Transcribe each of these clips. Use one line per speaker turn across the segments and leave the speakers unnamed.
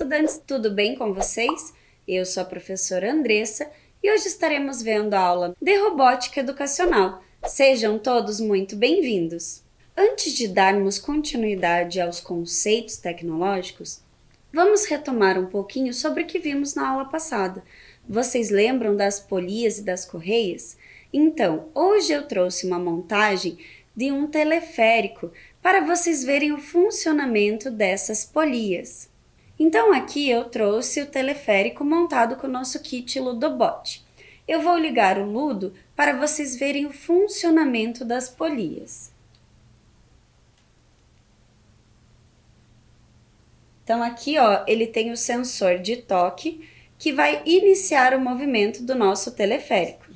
estudantes, tudo bem com vocês? Eu sou a professora Andressa e hoje estaremos vendo a aula de Robótica Educacional. Sejam todos muito bem-vindos! Antes de darmos continuidade aos conceitos tecnológicos, vamos retomar um pouquinho sobre o que vimos na aula passada. Vocês lembram das polias e das correias? Então, hoje eu trouxe uma montagem de um teleférico para vocês verem o funcionamento dessas polias. Então aqui eu trouxe o teleférico montado com o nosso kit Ludobot. Eu vou ligar o Ludo para vocês verem o funcionamento das polias. Então aqui, ó, ele tem o sensor de toque que vai iniciar o movimento do nosso teleférico.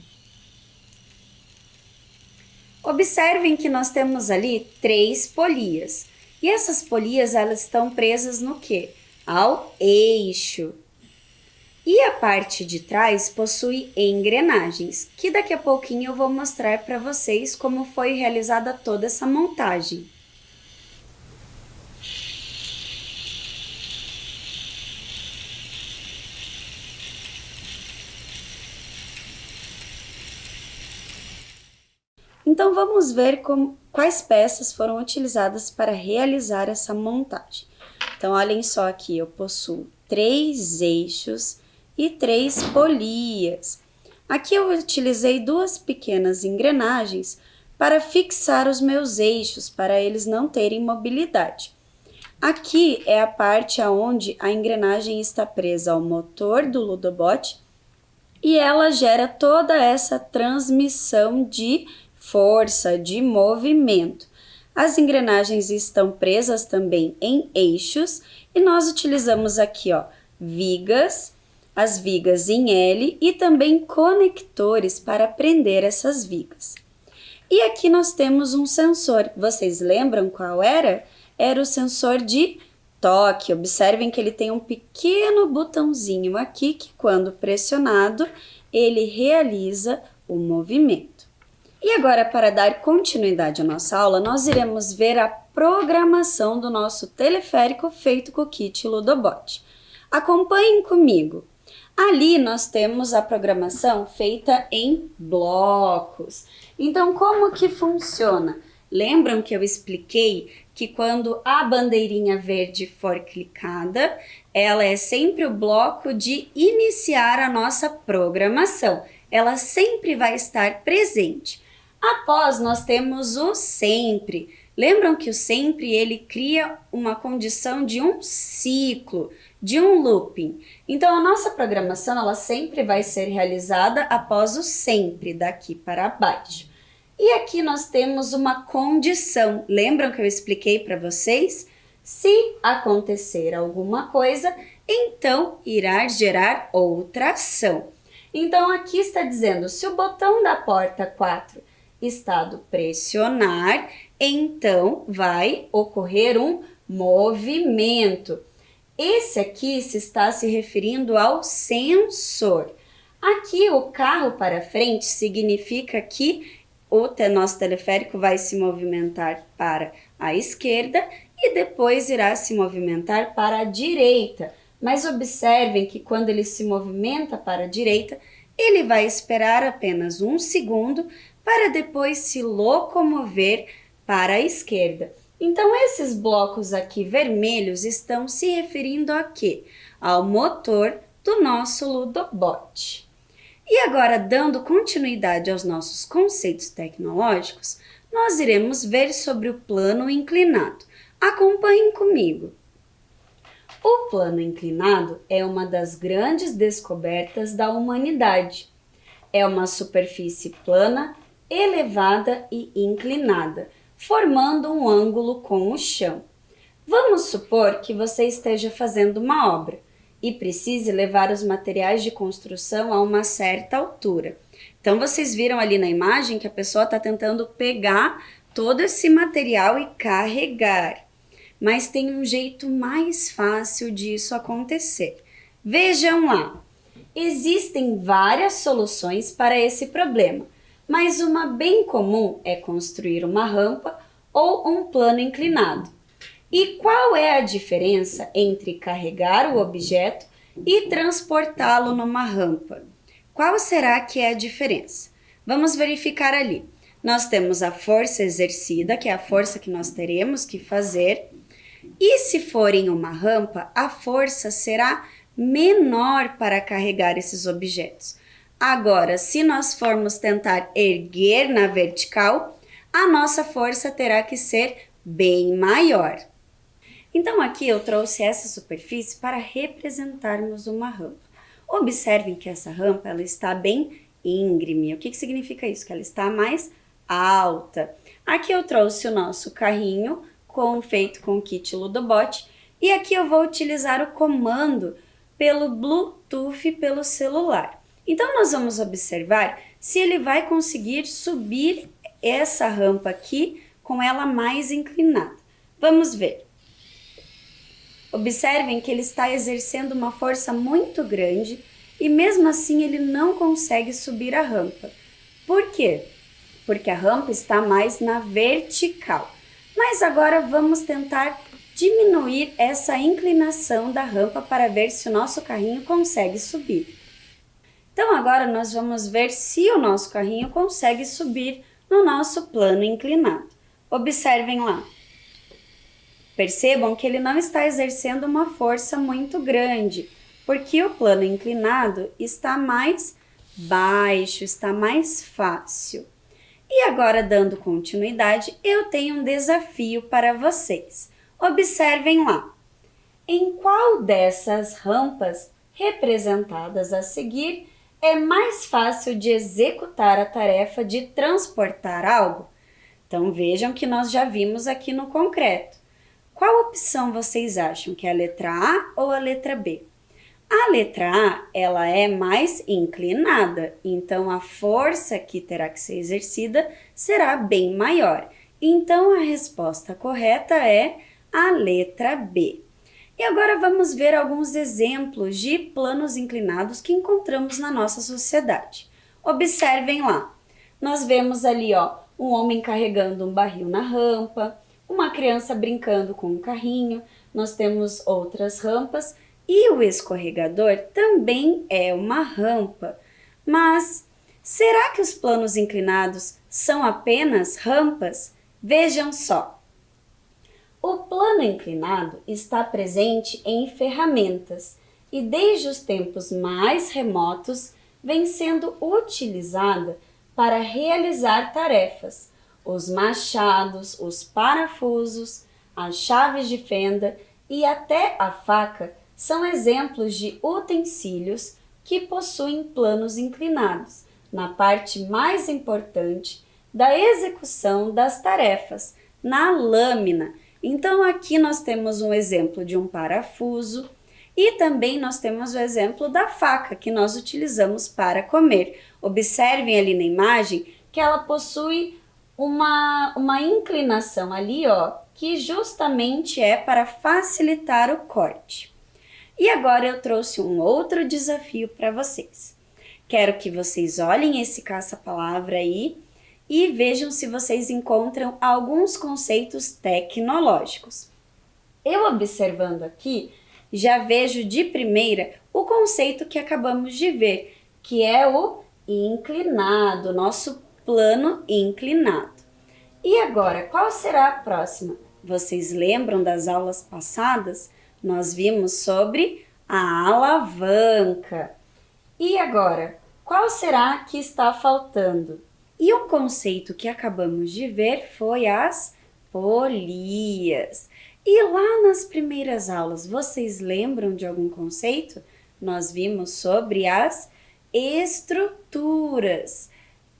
Observem que nós temos ali 3 polias. E essas polias, elas estão presas no quê? Ao eixo. E a parte de trás possui engrenagens, que daqui a pouquinho eu vou mostrar para vocês como foi realizada toda essa montagem. Então, vamos ver quais peças foram utilizadas para realizar essa montagem. Então, olhem só aqui, eu possuo 3 eixos e 3 polias. Aqui eu utilizei 2 pequenas engrenagens para fixar os meus eixos, para eles não terem mobilidade. Aqui é a parte onde a engrenagem está presa ao motor do Ludobot e ela gera toda essa transmissão de força, de movimento. As engrenagens estão presas também em eixos e nós utilizamos aqui, ó, vigas, as vigas em L e também conectores para prender essas vigas. E aqui nós temos um sensor. Vocês lembram qual era? Era o sensor de toque. Observem que ele tem um pequeno botãozinho aqui que, quando pressionado, ele realiza o movimento. E agora, para dar continuidade à nossa aula, nós iremos ver a programação do nosso teleférico feito com o kit Ludobot. Acompanhem comigo. Ali nós temos a programação feita em blocos. Então, como que funciona? Lembram que eu expliquei que quando a bandeirinha verde for clicada, ela é sempre o bloco de iniciar a nossa programação. Ela sempre vai estar presente. Após, nós temos o sempre. Lembram que o sempre, ele cria uma condição de um ciclo, de um looping. Então, a nossa programação, ela sempre vai ser realizada após o sempre, daqui para baixo. E aqui nós temos uma condição. Lembram que eu expliquei para vocês? Se acontecer alguma coisa, então irá gerar outra ação. Então, aqui está dizendo, se o botão da porta 4 estado pressionar, então vai ocorrer um movimento. Esse aqui se está se referindo ao sensor. Aqui o carro para frente significa que o nosso teleférico vai se movimentar para a esquerda e depois irá se movimentar para a direita. Mas observem que quando ele se movimenta para a direita, ele vai esperar apenas 1 segundo para depois se locomover para a esquerda. Então, esses blocos aqui vermelhos estão se referindo a quê? Ao motor do nosso Ludobot. E agora, dando continuidade aos nossos conceitos tecnológicos, nós iremos ver sobre o plano inclinado. Acompanhem comigo. O plano inclinado é uma das grandes descobertas da humanidade. É uma superfície plana, elevada e inclinada, formando um ângulo com o chão. Vamos supor que você esteja fazendo uma obra e precise levar os materiais de construção a uma certa altura. Então, vocês viram ali na imagem que a pessoa está tentando pegar todo esse material e carregar. Mas tem um jeito mais fácil disso acontecer. Vejam lá, existem várias soluções para esse problema, mas uma bem comum é construir uma rampa ou um plano inclinado. E qual é a diferença entre carregar o objeto e transportá-lo numa rampa? Qual será que é a diferença? Vamos verificar ali. Nós temos a força exercida, que é a força que nós teremos que fazer, e se for em uma rampa, a força será menor para carregar esses objetos. Agora, se nós formos tentar erguer na vertical, a nossa força terá que ser bem maior. Então aqui eu trouxe essa superfície para representarmos uma rampa. Observem que essa rampa ela está bem íngreme. O que significa isso? Que ela está mais alta. Aqui eu trouxe o nosso carrinho feito com o kit Ludobot e aqui eu vou utilizar o comando pelo Bluetooth pelo celular. Então nós vamos observar se ele vai conseguir subir essa rampa aqui com ela mais inclinada. Vamos ver. Observem que ele está exercendo uma força muito grande e mesmo assim ele não consegue subir a rampa. Por quê? Porque a rampa está mais na vertical. Mas agora vamos tentar diminuir essa inclinação da rampa para ver se o nosso carrinho consegue subir. Então agora nós vamos ver se o nosso carrinho consegue subir no nosso plano inclinado. Observem lá. Percebam que ele não está exercendo uma força muito grande, porque o plano inclinado está mais baixo, está mais fácil. E agora, dando continuidade, eu tenho um desafio para vocês. Observem lá. Em qual dessas rampas representadas a seguir é mais fácil de executar a tarefa de transportar algo? Então vejam que nós já vimos aqui no concreto. Qual opção vocês acham que é a letra A ou a letra B? A letra A, ela é mais inclinada, então a força que terá que ser exercida será bem maior. Então a resposta correta é a letra B. E agora vamos ver alguns exemplos de planos inclinados que encontramos na nossa sociedade. Observem lá. Nós vemos ali, um homem carregando um barril na rampa, uma criança brincando com um carrinho, nós temos outras rampas e o escorregador também é uma rampa. Mas será que os planos inclinados são apenas rampas? Vejam só. O plano inclinado está presente em ferramentas e desde os tempos mais remotos vem sendo utilizada para realizar tarefas. Os machados, os parafusos, as chaves de fenda e até a faca são exemplos de utensílios que possuem planos inclinados na parte mais importante da execução das tarefas, na lâmina. Então aqui nós temos um exemplo de um parafuso e também nós temos o exemplo da faca que nós utilizamos para comer. Observem ali na imagem que ela possui uma inclinação ali, que justamente é para facilitar o corte. E agora eu trouxe um outro desafio para vocês. Quero que vocês olhem esse caça-palavra aí e vejam se vocês encontram alguns conceitos tecnológicos. Eu observando aqui, já vejo de primeira o conceito que acabamos de ver, que é o inclinado, nosso plano inclinado. E agora, qual será a próxima? Vocês lembram das aulas passadas? Nós vimos sobre a alavanca. E agora, qual será que está faltando? E um conceito que acabamos de ver foi as polias. E lá nas primeiras aulas, vocês lembram de algum conceito? Nós vimos sobre as estruturas.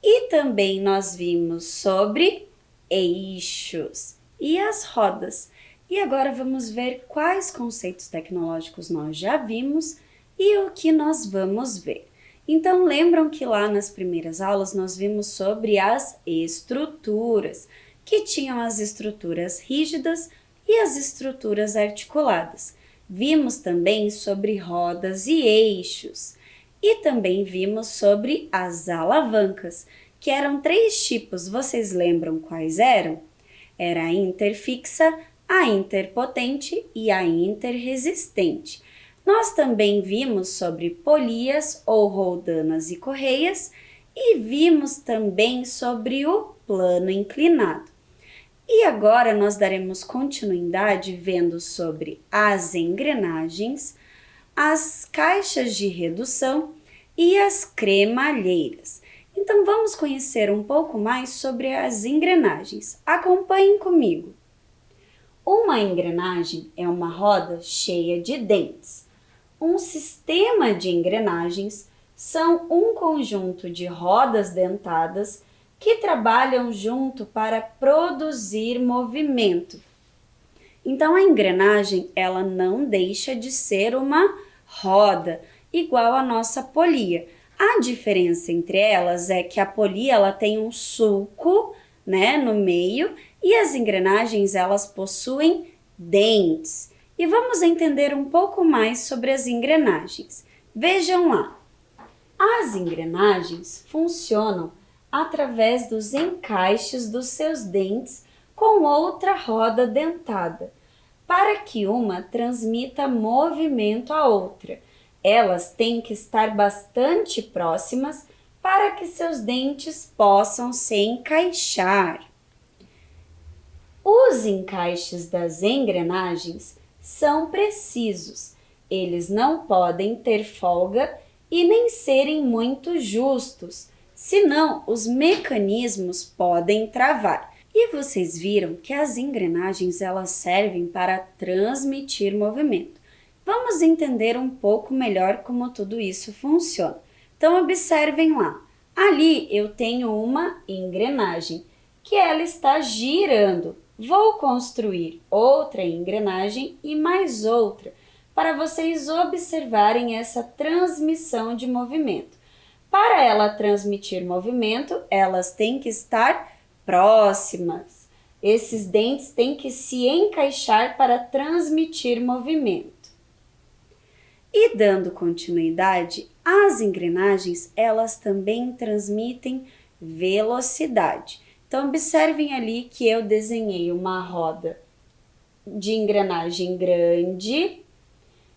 E também nós vimos sobre eixos e as rodas. E agora vamos ver quais conceitos tecnológicos nós já vimos e o que nós vamos ver. Então, lembram que lá nas primeiras aulas nós vimos sobre as estruturas, que tinham as estruturas rígidas e as estruturas articuladas. Vimos também sobre rodas e eixos. E também vimos sobre as alavancas, que eram 3 tipos. Vocês lembram quais eram? Era a interfixa, a interpotente e a interresistente. Nós também vimos sobre polias ou roldanas e correias e vimos também sobre o plano inclinado. E agora nós daremos continuidade vendo sobre as engrenagens, as caixas de redução e as cremalheiras. Então vamos conhecer um pouco mais sobre as engrenagens. Acompanhem comigo. Uma engrenagem é uma roda cheia de dentes. Um sistema de engrenagens são um conjunto de rodas dentadas que trabalham junto para produzir movimento. Então a engrenagem, ela não deixa de ser uma roda, igual a nossa polia. A diferença entre elas é que a polia ela tem um sulco, né, no meio, e as engrenagens elas possuem dentes. E vamos entender um pouco mais sobre as engrenagens. Vejam lá. As engrenagens funcionam através dos encaixes dos seus dentes com outra roda dentada, para que uma transmita movimento à outra. Elas têm que estar bastante próximas para que seus dentes possam se encaixar. Os encaixes das engrenagens são precisos. Eles não podem ter folga e nem serem muito justos, senão os mecanismos podem travar. E vocês viram que as engrenagens elas servem para transmitir movimento. Vamos entender um pouco melhor como tudo isso funciona. Então observem lá. Ali eu tenho uma engrenagem que ela está girando. Vou construir outra engrenagem e mais outra para vocês observarem essa transmissão de movimento. Para ela transmitir movimento, elas têm que estar próximas. Esses dentes têm que se encaixar para transmitir movimento. E dando continuidade, as engrenagens, elas também transmitem velocidade. Então, observem ali que eu desenhei uma roda de engrenagem grande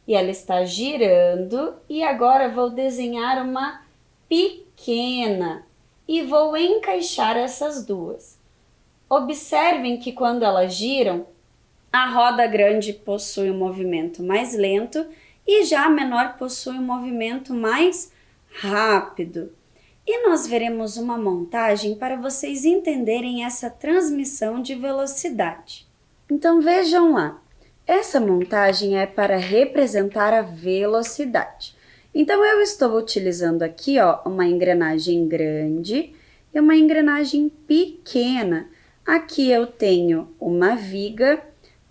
e ela está girando. E agora vou desenhar uma pequena e vou encaixar essas duas. Observem que quando elas giram, a roda grande possui um movimento mais lento e já a menor possui um movimento mais rápido. E nós veremos uma montagem para vocês entenderem essa transmissão de velocidade. Então vejam lá, essa montagem é para representar a velocidade. Então eu estou utilizando aqui uma engrenagem grande e uma engrenagem pequena. Aqui eu tenho uma viga,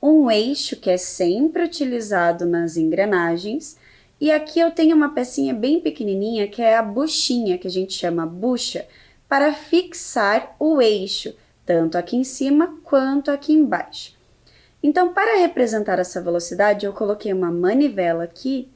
um eixo que é sempre utilizado nas engrenagens, e aqui eu tenho uma pecinha bem pequenininha que é a buchinha, que a gente chama bucha, para fixar o eixo, tanto aqui em cima quanto aqui embaixo. Então, para representar essa velocidade, eu coloquei uma manivela aqui,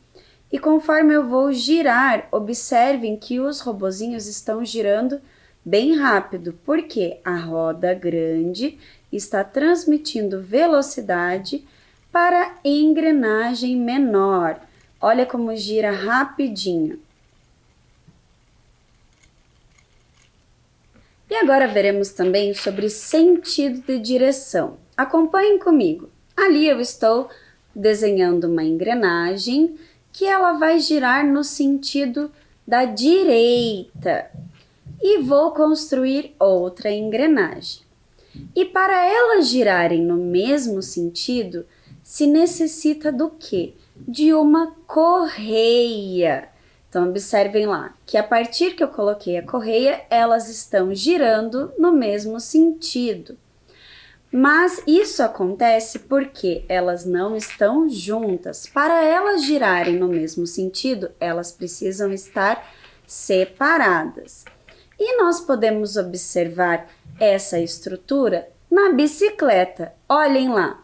e conforme eu vou girar, observem que os robozinhos estão girando bem rápido, porque a roda grande está transmitindo velocidade para a engrenagem menor. Olha como gira rapidinho. E agora veremos também sobre sentido de direção. Acompanhem comigo. Ali eu estou desenhando uma engrenagem que ela vai girar no sentido da direita. E vou construir outra engrenagem. E para elas girarem no mesmo sentido, se necessita do quê? De uma correia. Então, observem lá, que a partir que eu coloquei a correia, elas estão girando no mesmo sentido. Mas isso acontece porque elas não estão juntas. Para elas girarem no mesmo sentido, elas precisam estar separadas. E nós podemos observar essa estrutura na bicicleta. Olhem lá,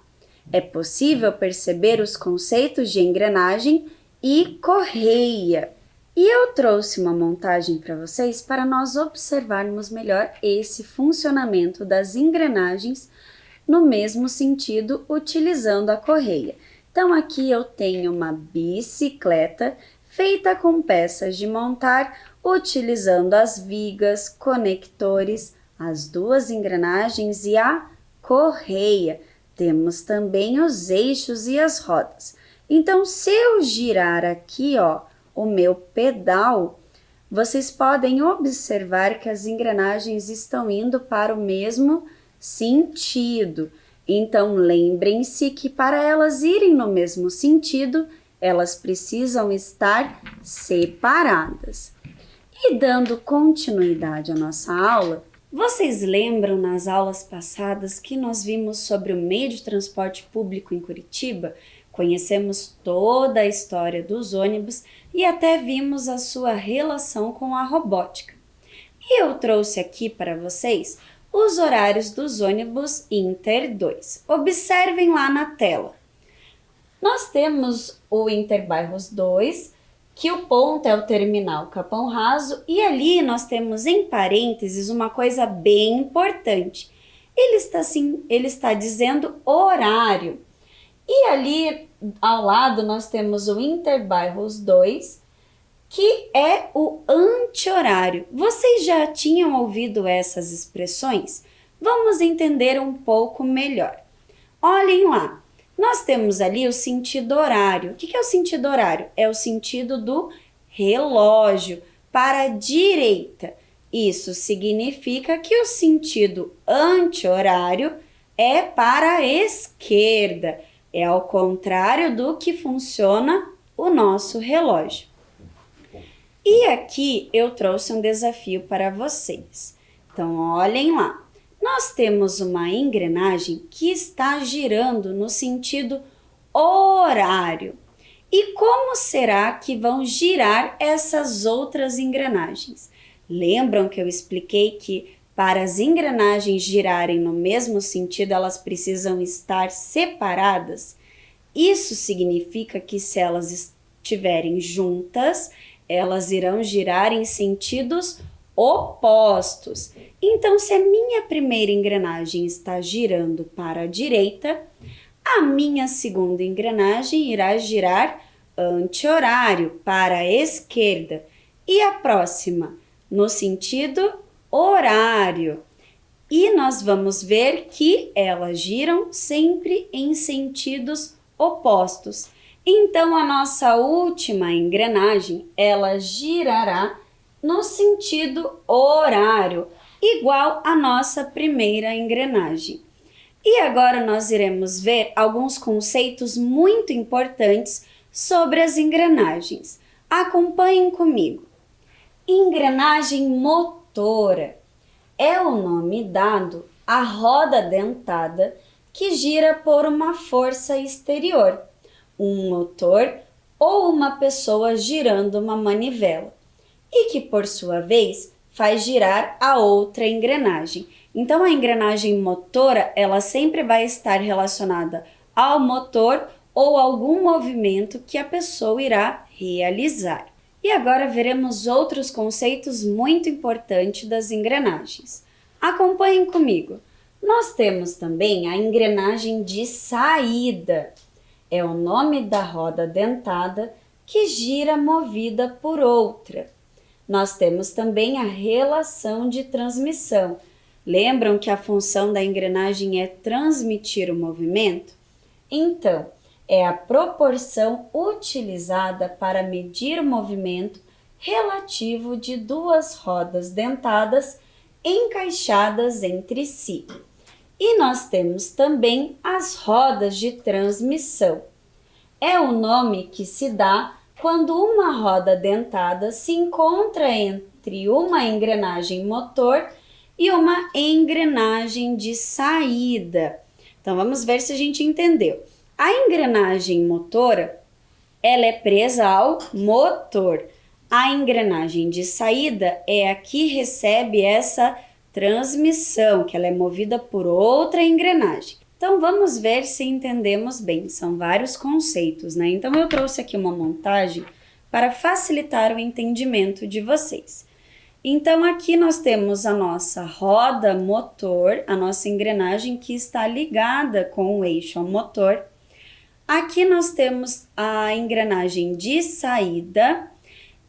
é possível perceber os conceitos de engrenagem e correia. E eu trouxe uma montagem para vocês para nós observarmos melhor esse funcionamento das engrenagens no mesmo sentido utilizando a correia. Então aqui eu tenho uma bicicleta feita com peças de montar, utilizando as vigas, conectores, as duas engrenagens e a correia. Temos também os eixos e as rodas. Então, se eu girar aqui, ó, o meu pedal, vocês podem observar que as engrenagens estão indo para o mesmo sentido. Então, lembrem-se que para elas irem no mesmo sentido, elas precisam estar separadas. E dando continuidade à nossa aula, vocês lembram nas aulas passadas que nós vimos sobre o meio de transporte público em Curitiba? Conhecemos toda a história dos ônibus e até vimos a sua relação com a robótica. E eu trouxe aqui para vocês os horários dos ônibus Inter 2. Observem lá na tela. Nós temos o Interbairros 2, que o ponto é o terminal Capão Raso, e ali nós temos em parênteses uma coisa bem importante. Ele está dizendo horário. E ali ao lado nós temos o Interbairros 2, que é o anti-horário. Vocês já tinham ouvido essas expressões? Vamos entender um pouco melhor. Olhem lá, nós temos ali o sentido horário. O que é o sentido horário? É o sentido do relógio para a direita. Isso significa que o sentido anti-horário é para a esquerda. É ao contrário do que funciona o nosso relógio. E aqui eu trouxe um desafio para vocês. Então, olhem lá. Nós temos uma engrenagem que está girando no sentido horário. E como será que vão girar essas outras engrenagens? Lembram que eu expliquei que para as engrenagens girarem no mesmo sentido, elas precisam estar separadas? Isso significa que se elas estiverem juntas, elas irão girar em sentidos opostos. Então, se a minha primeira engrenagem está girando para a direita, a minha segunda engrenagem irá girar anti-horário, para a esquerda, e a próxima no sentido horário. E nós vamos ver que elas giram sempre em sentidos opostos. Então, a nossa última engrenagem, ela girará no sentido horário, igual à nossa primeira engrenagem. E agora nós iremos ver alguns conceitos muito importantes sobre as engrenagens. Acompanhem comigo. Engrenagem motora é o nome dado à roda dentada que gira por uma força exterior, um motor ou uma pessoa girando uma manivela, e que, por sua vez, faz girar a outra engrenagem. Então, a engrenagem motora, ela sempre vai estar relacionada ao motor ou algum movimento que a pessoa irá realizar. E agora veremos outros conceitos muito importantes das engrenagens. Acompanhem comigo. Nós temos também a engrenagem de saída. É o nome da roda dentada que gira movida por outra. Nós temos também a relação de transmissão. Lembram que a função da engrenagem é transmitir o movimento? Então, é a proporção utilizada para medir o movimento relativo de duas rodas dentadas encaixadas entre si. E nós temos também as rodas de transmissão. É o nome que se dá quando uma roda dentada se encontra entre uma engrenagem motor e uma engrenagem de saída. Então, vamos ver se a gente entendeu. A engrenagem motora, ela é presa ao motor. A engrenagem de saída é a que recebe essa transmissão, que ela é movida por outra engrenagem. Então, vamos ver se entendemos bem. São vários conceitos, né? Então, eu trouxe aqui uma montagem para facilitar o entendimento de vocês. Então, aqui nós temos a nossa roda motor, a nossa engrenagem que está ligada com o eixo ao motor. Aqui nós temos a engrenagem de saída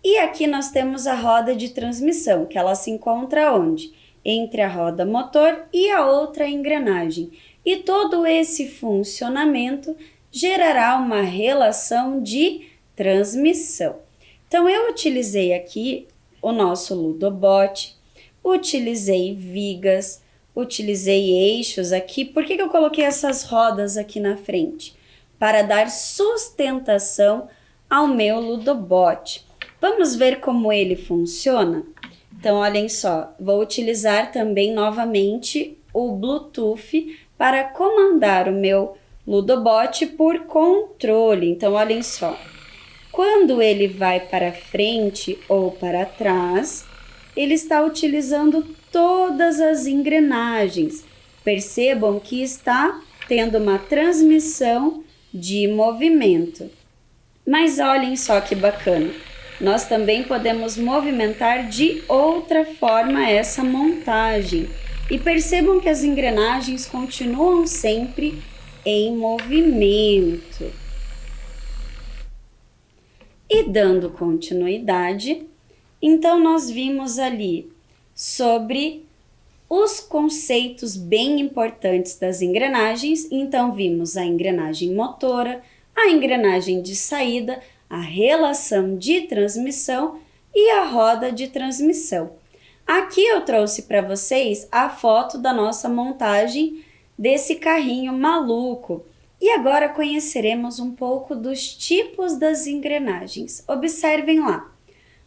e aqui nós temos a roda de transmissão, que ela se encontra onde? Entre a roda motor e a outra engrenagem. E todo esse funcionamento gerará uma relação de transmissão. Então, eu utilizei aqui o nosso Ludobot, utilizei vigas, utilizei eixos aqui. Por que eu coloquei essas rodas aqui na frente? Para dar sustentação ao meu Ludobot. Vamos ver como ele funciona? Então, olhem só, vou utilizar também novamente o Bluetooth para comandar o meu Ludobot por controle. Então, olhem só. Quando ele vai para frente ou para trás, ele está utilizando todas as engrenagens. Percebam que está tendo uma transmissão de movimento. Mas olhem só que bacana. Nós também podemos movimentar de outra forma essa montagem. E percebam que as engrenagens continuam sempre em movimento. E dando continuidade, então nós vimos ali sobre os conceitos bem importantes das engrenagens. Então vimos a engrenagem motora, a engrenagem de saída, a relação de transmissão e a roda de transmissão. Aqui eu trouxe para vocês a foto da nossa montagem desse carrinho maluco. E agora conheceremos um pouco dos tipos das engrenagens. Observem lá.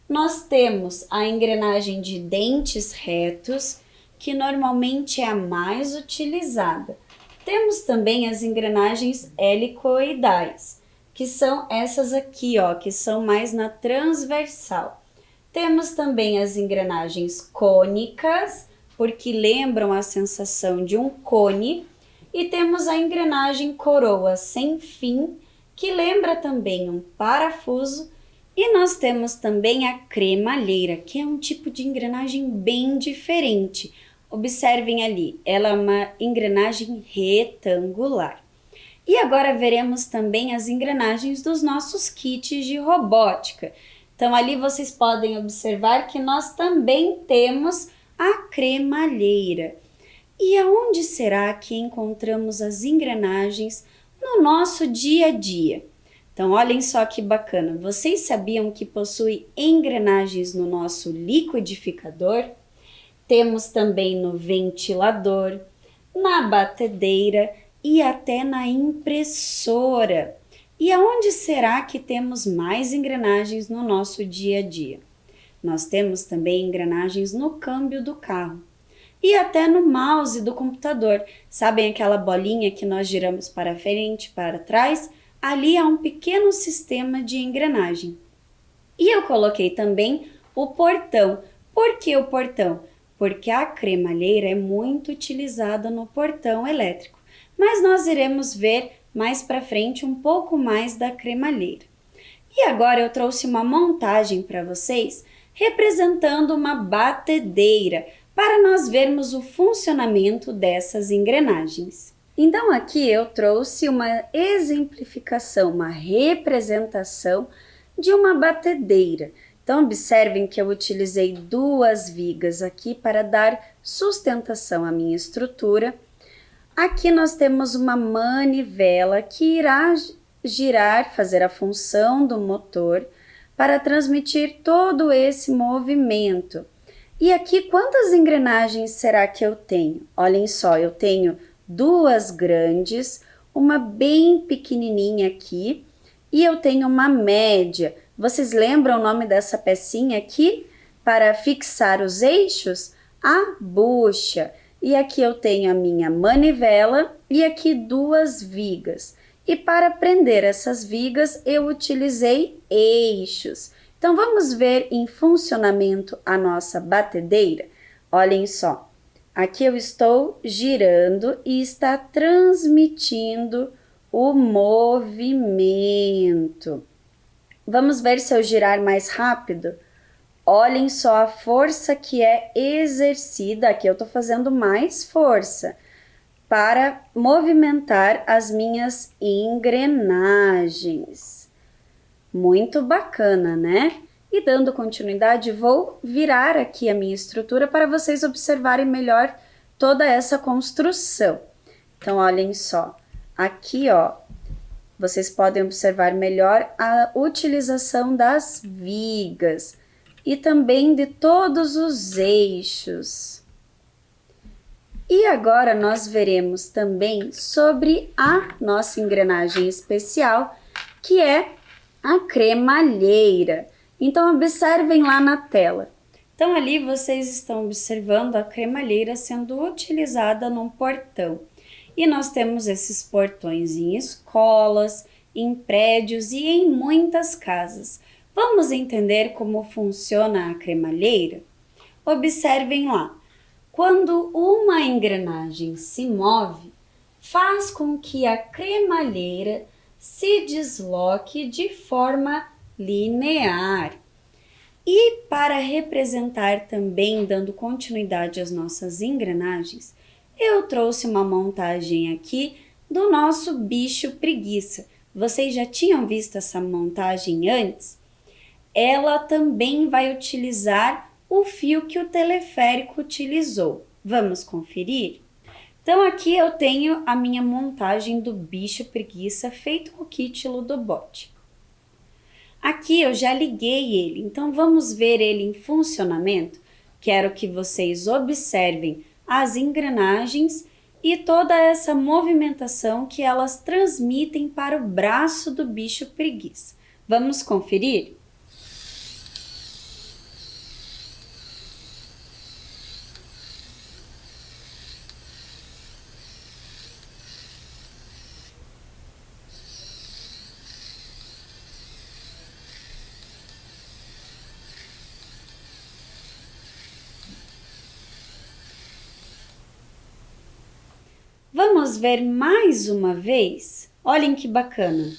Nós temos a engrenagem de dentes retos, que normalmente é a mais utilizada. Temos também as engrenagens helicoidais, que são essas aqui, ó, que são mais na transversal. Temos também as engrenagens cônicas, porque lembram a sensação de um cone. E temos a engrenagem coroa sem fim, que lembra também um parafuso. E nós temos também a cremalheira, que é um tipo de engrenagem bem diferente. Observem ali, ela é uma engrenagem retangular. E agora veremos também as engrenagens dos nossos kits de robótica. Então ali vocês podem observar que nós também temos a cremalheira. E aonde será que encontramos as engrenagens no nosso dia a dia? Então, olhem só que bacana. Vocês sabiam que possui engrenagens no nosso liquidificador? Temos também no ventilador, na batedeira e até na impressora. E aonde será que temos mais engrenagens no nosso dia a dia? Nós temos também engrenagens no câmbio do carro. E até no mouse do computador. Sabem aquela bolinha que nós giramos para frente, para trás? Ali há um pequeno sistema de engrenagem. E eu coloquei também o portão. Por que o portão? Porque a cremalheira é muito utilizada no portão elétrico. Mas nós iremos ver mais para frente um pouco mais da cremalheira. E agora eu trouxe uma montagem para vocês representando uma batedeira, para nós vermos o funcionamento dessas engrenagens. Então aqui eu trouxe uma exemplificação, uma representação de uma batedeira. Então observem que eu utilizei duas vigas aqui para dar sustentação à minha estrutura. Aqui nós temos uma manivela que irá girar, fazer a função do motor para transmitir todo esse movimento. E aqui, quantas engrenagens será que eu tenho? Olhem só, eu tenho duas grandes, uma bem pequenininha aqui e eu tenho uma média. Vocês lembram o nome dessa pecinha aqui? Para fixar os eixos? A bucha. E aqui eu tenho a minha manivela e aqui duas vigas. E para prender essas vigas, eu utilizei eixos. Então, vamos ver em funcionamento a nossa batedeira? Olhem só, aqui eu estou girando e está transmitindo o movimento. Vamos ver se eu girar mais rápido? Olhem só a força que é exercida, aqui eu estou fazendo mais força, para movimentar as minhas engrenagens. Muito bacana, né? E dando continuidade, vou virar aqui a minha estrutura para vocês observarem melhor toda essa construção. Então, olhem só, aqui, ó, vocês podem observar melhor a utilização das vigas e também de todos os eixos. E agora nós veremos também sobre a nossa engrenagem especial, que é a cremalheira. Então, observem lá na tela. Então, ali vocês estão observando a cremalheira sendo utilizada num portão. E nós temos esses portões em escolas, em prédios e em muitas casas. Vamos entender como funciona a cremalheira? Observem lá. Quando uma engrenagem se move, faz com que a cremalheira se desloque de forma linear. E para representar também, dando continuidade às nossas engrenagens, eu trouxe uma montagem aqui do nosso bicho preguiça. Vocês já tinham visto essa montagem antes? Ela também vai utilizar o fio que o teleférico utilizou. Vamos conferir? Então aqui eu tenho a minha montagem do bicho preguiça feito com o kit Ludobot. Aqui eu já liguei ele, então vamos ver ele em funcionamento. Quero que vocês observem as engrenagens e toda essa movimentação que elas transmitem para o braço do bicho preguiça. Vamos conferir? Vamos ver mais uma vez? Olhem que bacana!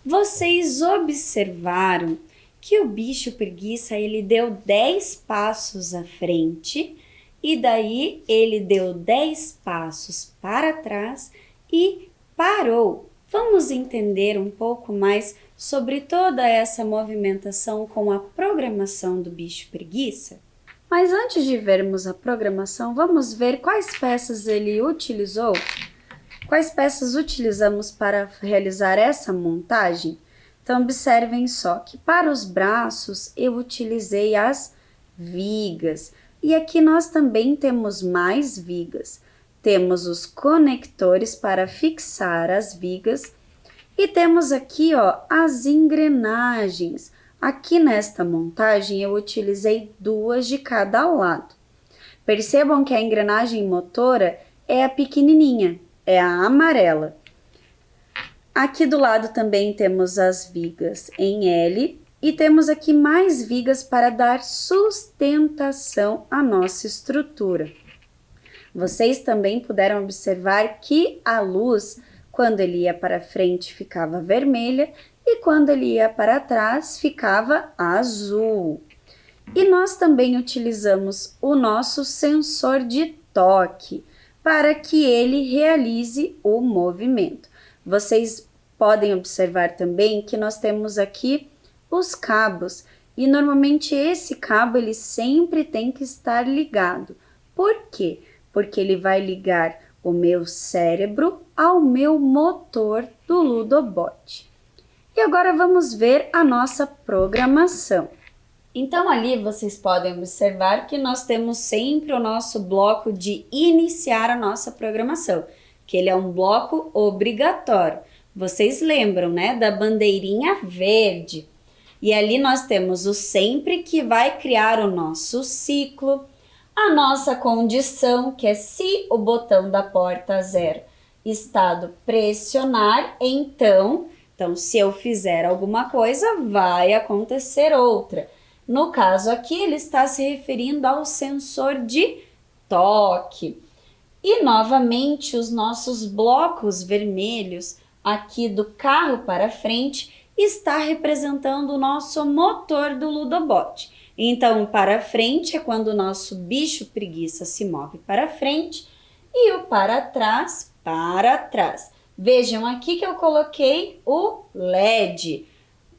Vocês observaram que o bicho preguiça ele deu 10 passos à frente e daí ele deu 10 passos para trás e parou. Vamos entender um pouco mais sobre toda essa movimentação com a programação do bicho preguiça? Mas antes de vermos a programação, vamos ver quais peças ele utilizou? Quais peças utilizamos para realizar essa montagem? Então, observem só que para os braços eu utilizei as vigas. E aqui nós também temos mais vigas. Temos os conectores para fixar as vigas. E temos aqui, ó, as engrenagens. Aqui nesta montagem eu utilizei 2 de cada lado. Percebam que a engrenagem motora é a pequenininha, é a amarela. Aqui do lado também temos as vigas em L e temos aqui mais vigas para dar sustentação à nossa estrutura. Vocês também puderam observar que a luz, quando ele ia para frente, ficava vermelha e quando ele ia para trás, ficava azul. E nós também utilizamos o nosso sensor de toque para que ele realize o movimento. Vocês podem observar também que nós temos aqui os cabos e normalmente esse cabo ele sempre tem que estar ligado. Por quê? Porque ele vai ligar o meu cérebro ao meu motor do Ludobot. E agora vamos ver a nossa programação. Então ali vocês podem observar que nós temos sempre o nosso bloco de iniciar a nossa programação, que ele é um bloco obrigatório. Vocês lembram, né, da bandeirinha verde? E ali nós temos o sempre que vai criar o nosso ciclo, a nossa condição, que é se o botão da porta 0 Estado pressionar, então, se eu fizer alguma coisa, vai acontecer outra. No caso aqui, ele está se referindo ao sensor de toque. E novamente, os nossos blocos vermelhos aqui do carro para frente está representando o nosso motor do Ludobot. Então, para frente é quando o nosso bicho preguiça se move para frente e o para trás, para trás. Vejam aqui que eu coloquei o LED,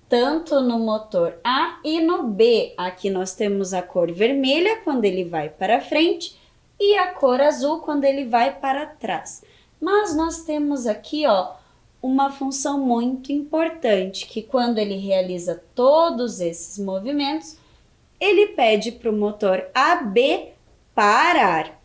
tanto no motor A e no B. Aqui nós temos a cor vermelha quando ele vai para frente e a cor azul quando ele vai para trás. Mas nós temos aqui, ó, uma função muito importante, que quando ele realiza todos esses movimentos, ele pede para o motor AB parar.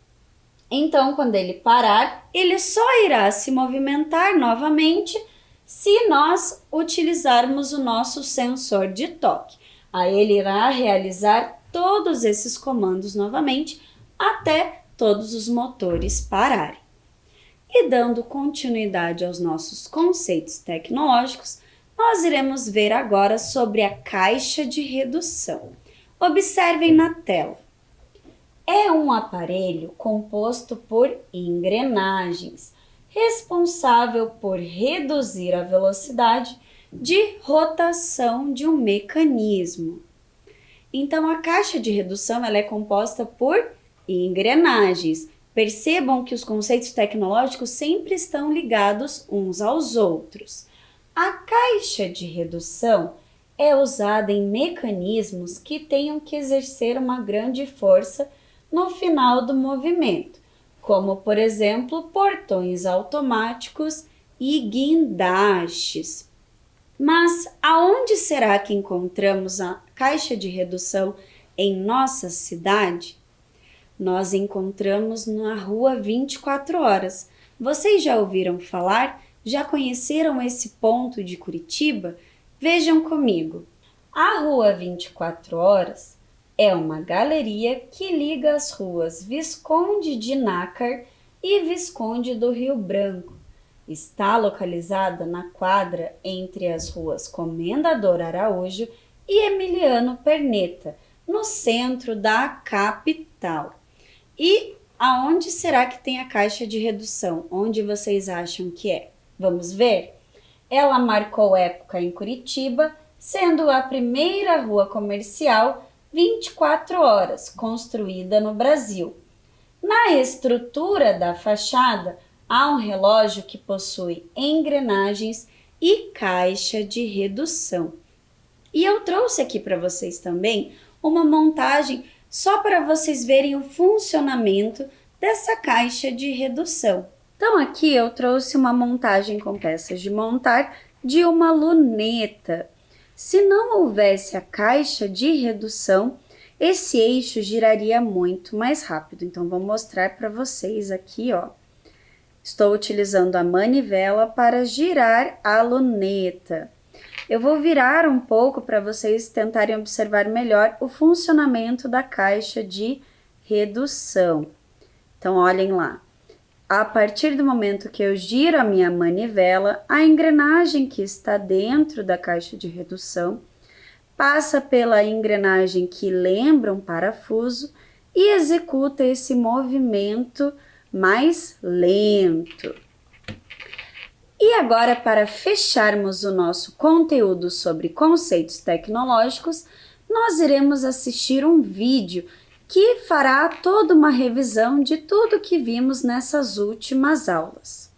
Então, quando ele parar, ele só irá se movimentar novamente se nós utilizarmos o nosso sensor de toque. Aí ele irá realizar todos esses comandos novamente até todos os motores pararem. E dando continuidade aos nossos conceitos tecnológicos, nós iremos ver agora sobre a caixa de redução. Observem na tela. É um aparelho composto por engrenagens, responsável por reduzir a velocidade de rotação de um mecanismo. Então, a caixa de redução ela é composta por engrenagens. Percebam que os conceitos tecnológicos sempre estão ligados uns aos outros. A caixa de redução é usada em mecanismos que tenham que exercer uma grande força no final do movimento, como, por exemplo, portões automáticos e guindastes. Mas aonde será que encontramos a caixa de redução em nossa cidade? Nós encontramos na Rua 24 Horas. Vocês já ouviram falar? Já conheceram esse ponto de Curitiba? Vejam comigo. A Rua 24 Horas é uma galeria que liga as ruas Visconde de Nácar e Visconde do Rio Branco. Está localizada na quadra entre as ruas Comendador Araújo e Emiliano Perneta, no centro da capital. E aonde será que tem a caixa de redução? Onde vocês acham que é? Vamos ver? Ela marcou época em Curitiba, sendo a primeira rua comercial 24 horas construída no Brasil. Na estrutura da fachada, há um relógio que possui engrenagens e caixa de redução. E eu trouxe aqui para vocês também uma montagem só para vocês verem o funcionamento dessa caixa de redução. Então aqui eu trouxe uma montagem com peças de montar de uma luneta. Se não houvesse a caixa de redução, esse eixo giraria muito mais rápido. Então vou mostrar para vocês aqui, ó. Estou utilizando a manivela para girar a luneta. Eu vou virar um pouco para vocês tentarem observar melhor o funcionamento da caixa de redução. Então, olhem lá. A partir do momento que eu giro a minha manivela, a engrenagem que está dentro da caixa de redução passa pela engrenagem que lembra um parafuso e executa esse movimento mais lento. E agora, para fecharmos o nosso conteúdo sobre conceitos tecnológicos, nós iremos assistir um vídeo que fará toda uma revisão de tudo que vimos nessas últimas aulas.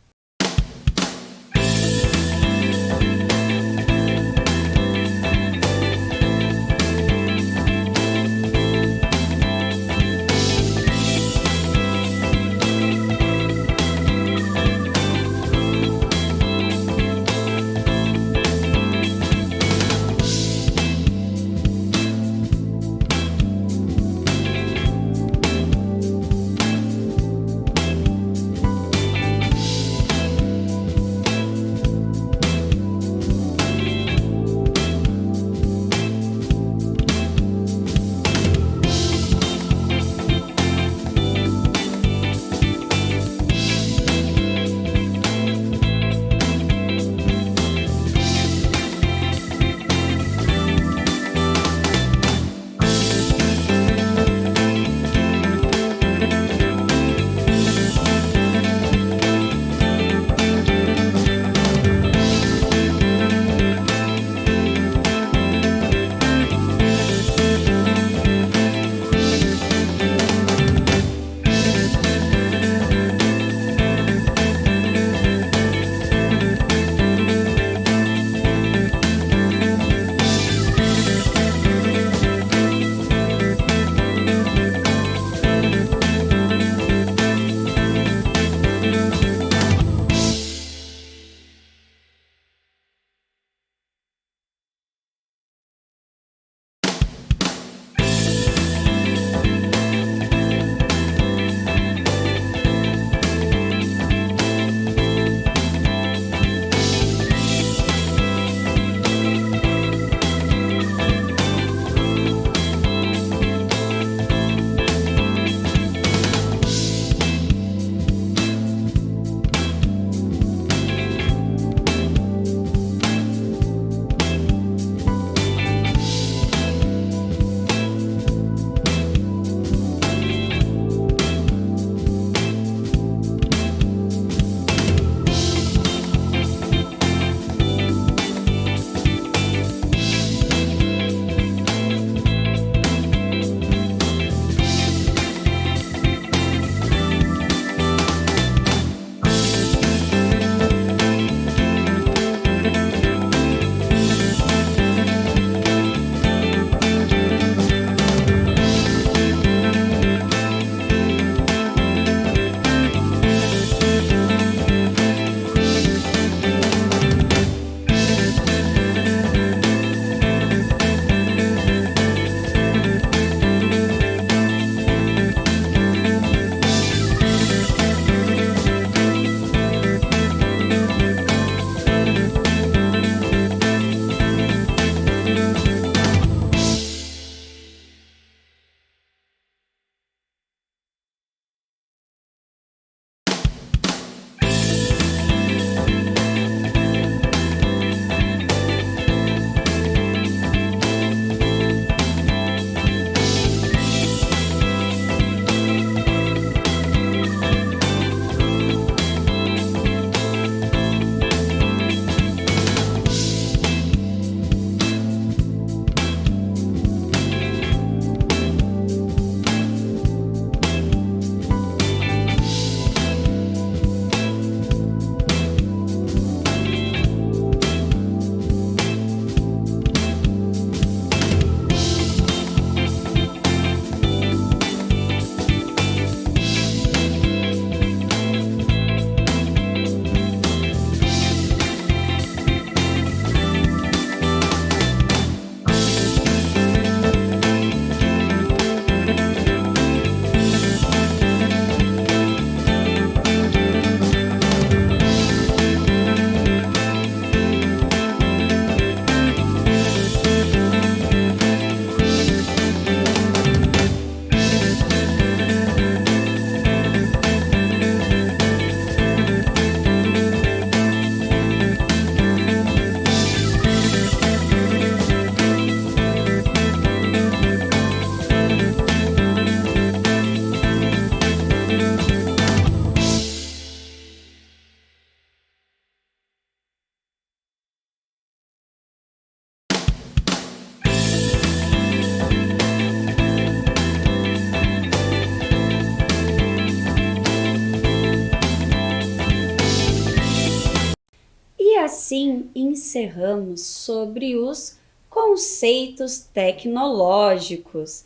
assim encerramos sobre os conceitos tecnológicos.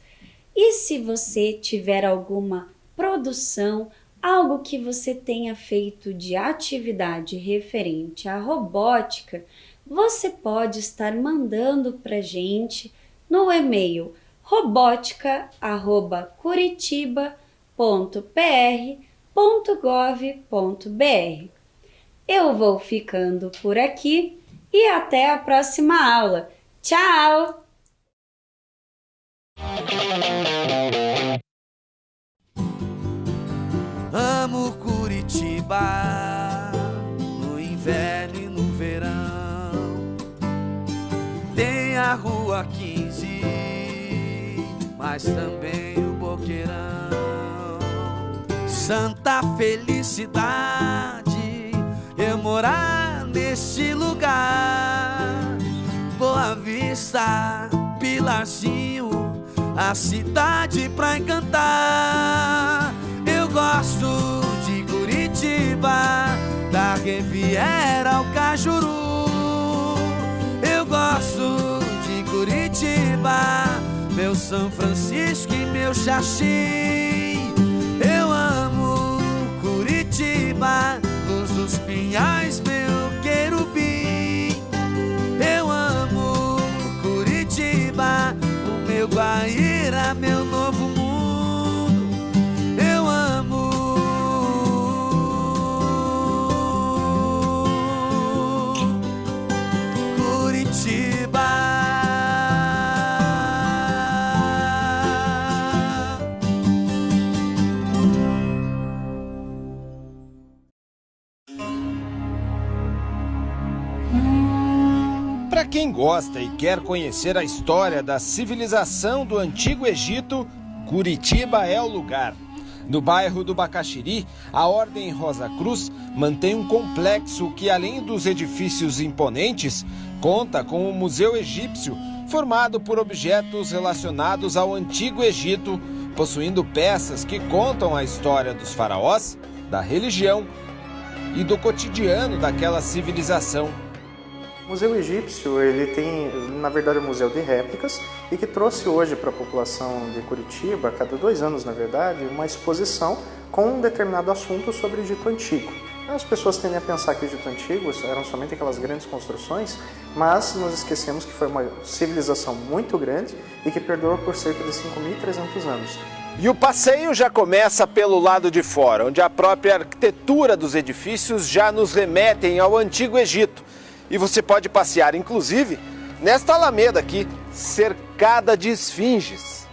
E se você tiver alguma produção, algo que você tenha feito de atividade referente à robótica, você pode estar mandando para a gente no e-mail robotica@curitiba.pr.gov.br. Eu vou ficando por aqui e até a próxima aula. Tchau!
Amo Curitiba, no inverno e no verão. Tem a Rua 15, mas também o Boqueirão. Santa felicidade eu morar neste lugar. Boa Vista, Pilarzinho, a cidade pra encantar. Eu gosto de Curitiba, da Riviera ao Cajuru. Eu gosto de Curitiba, meu São Francisco e meu Xaxim. Eu amo Curitiba, Luz dos Pinhais, meu querubim. Eu amo Curitiba, o meu Guaíra, meu novo mundo. Eu amo Curitiba.
Para quem gosta e quer conhecer a história da civilização do Antigo Egito, Curitiba é o lugar. No bairro do Bacaxiri, a Ordem Rosa Cruz mantém um complexo que, além dos edifícios imponentes, conta com o Museu Egípcio, formado por objetos relacionados ao Antigo Egito, possuindo peças que contam a história dos faraós, da religião e do cotidiano daquela civilização.
O Museu Egípcio, ele tem, na verdade, um museu de réplicas e que trouxe hoje para a população de Curitiba, a cada 2 anos, na verdade, uma exposição com um determinado assunto sobre o Egito Antigo. As pessoas tendem a pensar que o Egito Antigo eram somente aquelas grandes construções, mas nós esquecemos que foi uma civilização muito grande e que perdurou por cerca de 5.300 anos.
E o passeio já começa pelo lado de fora, onde a própria arquitetura dos edifícios já nos remetem ao Antigo Egito. E você pode passear, inclusive, nesta alameda aqui, cercada de esfinges.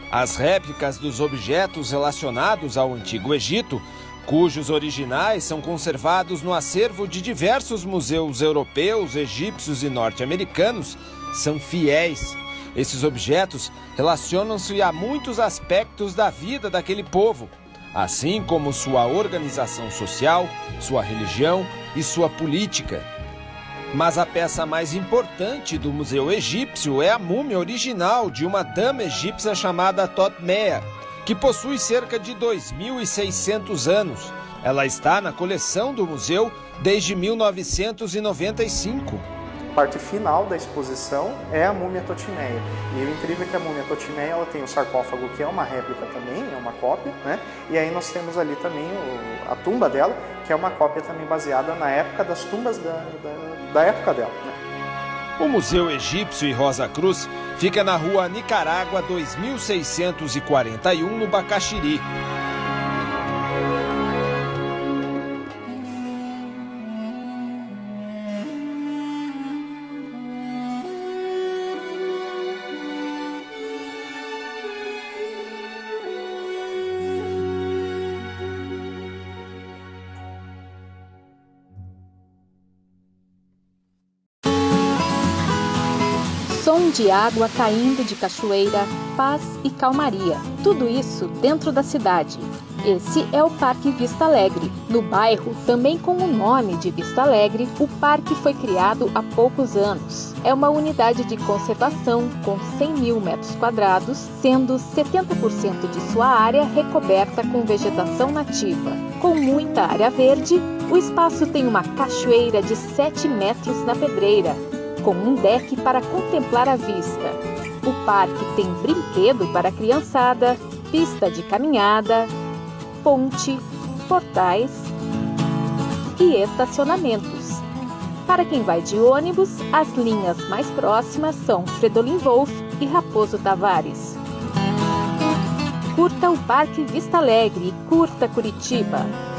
As réplicas dos objetos relacionados ao Antigo Egito, cujos originais são conservados no acervo de diversos museus europeus, egípcios e norte-americanos, são fiéis. Esses objetos relacionam-se a muitos aspectos da vida daquele povo, assim como sua organização social, sua religião e sua política. Mas a peça mais importante do Museu Egípcio é a múmia original de uma dama egípcia chamada Totmeia, que possui cerca de 2.600 anos. Ela está na coleção do museu desde 1995.
A parte final da exposição é a múmia Totmeia. E o incrível é que a múmia Totmeia ela tem o sarcófago, que é uma réplica também, é uma cópia, né? E aí nós temos ali também a tumba dela, que é uma cópia também baseada na época das tumbas da época dela, né?
O Museu Egípcio e Rosa Cruz fica na rua Nicarágua 2641, no Bacaxiri.
Som de água caindo de cachoeira, paz e calmaria. Tudo isso dentro da cidade. Esse é o Parque Vista Alegre. No bairro, também com o nome de Vista Alegre, o parque foi criado há poucos anos. É uma unidade de conservação com 100 mil metros quadrados, sendo 70% de sua área recoberta com vegetação nativa. Com muita área verde, o espaço tem uma cachoeira de 7 metros na pedreira, com um deck para contemplar a vista. O parque tem brinquedo para a criançada, pista de caminhada, ponte, portais e estacionamentos. Para quem vai de ônibus, as linhas mais próximas são Fredolin Wolf e Raposo Tavares. Curta o Parque Vista Alegre e curta Curitiba!